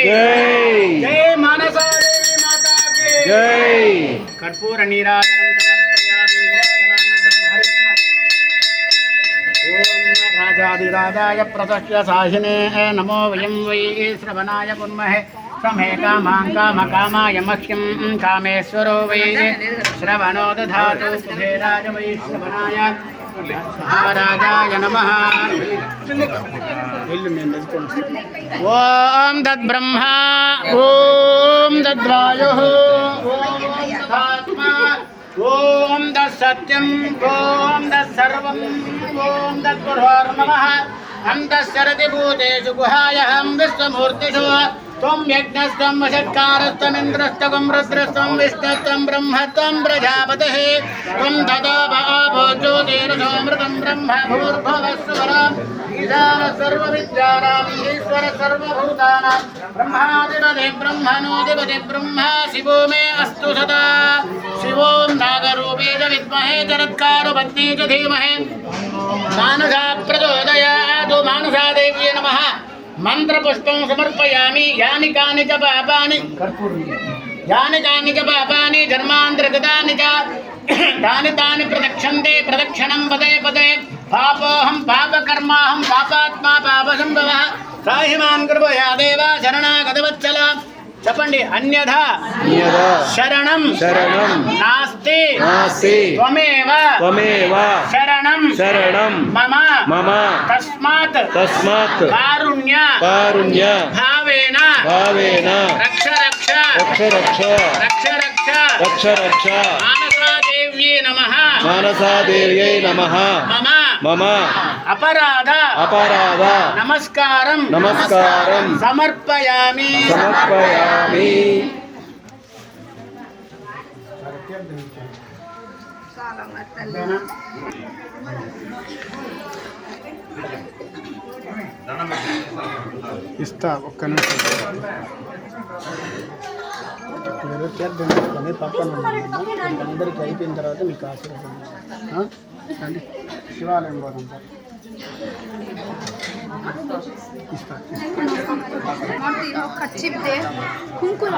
जय जय मानसा देवी माता की जय कर्पूर नीराजनं समर्पयामि ओम राजाधिराजाय प्रतस्य साहिने नमो वयं वै श्रवणाय कुर्महे समे कामाय मह्यं कामेश्वरो वै श्रवणो दधातु कुबेराय वै श्रवणाय महाराजाय नमः। ओम तद्ब्रह्मा ओम तद्वायुः ओम तदात्मा ओम तत्सत्यं ओम तत्सर्वं ओम तत्पुरुषोर्नमः हम तत्सरति भूतेषु गुहायहं विश्वमूर्तिषु त्वं यज्ञस्त्वं वषट्कारस्त्वमिन्द्रस्त्वं रुद्रस्त्वं विष्णुस्त्वं ब्रह्मस्त्वं प्रजापतिः त्वं तदोपज्योतिरसोऽमृतं ब्रह्म भूर्भुवस्सुवरम् ईशान सर्वविद्यानाम् ईश्वर सर्वभूतानां ब्रह्माधिपति ब्रह्मणोऽधिपति ब्रह्मा शिवो मे अस्तु सदा शिवो नागरूपे च विद्महे चरत्कारुपत्नी च धीमहि मानसा प्रचोदयातु मानसा देव्यै नमः। मंत्रपुष्पं समर्पयामि यानि कानि च पापानि जन्मान्तरगतानि च तानि तानि प्रदक्षन्ते प्रदक्षिणं पदे पदे पापोऽहं पापकर्माहं पापात्मा पापसम्भवः साहिमान् कृपया देव शरणागतवत्सल చెప్పండి అన్యథా శరణం నాస్తి త్వమేవ శరణం మమ తస్మాత్ కారుణ్య భావేన రక్ష మానసాదేవ్యై నమః మమ అపరాధ నమస్కారం సమర్పయామి ఇస్తా ఒక్క నిమిషం మీరు చేద్దాం పక్కన అందరికి అయిపోయిన తర్వాత మీకు ఆశీర్వాదం రండి శివాలయం పోదాం సార్ ఇస్తా కుంకుమ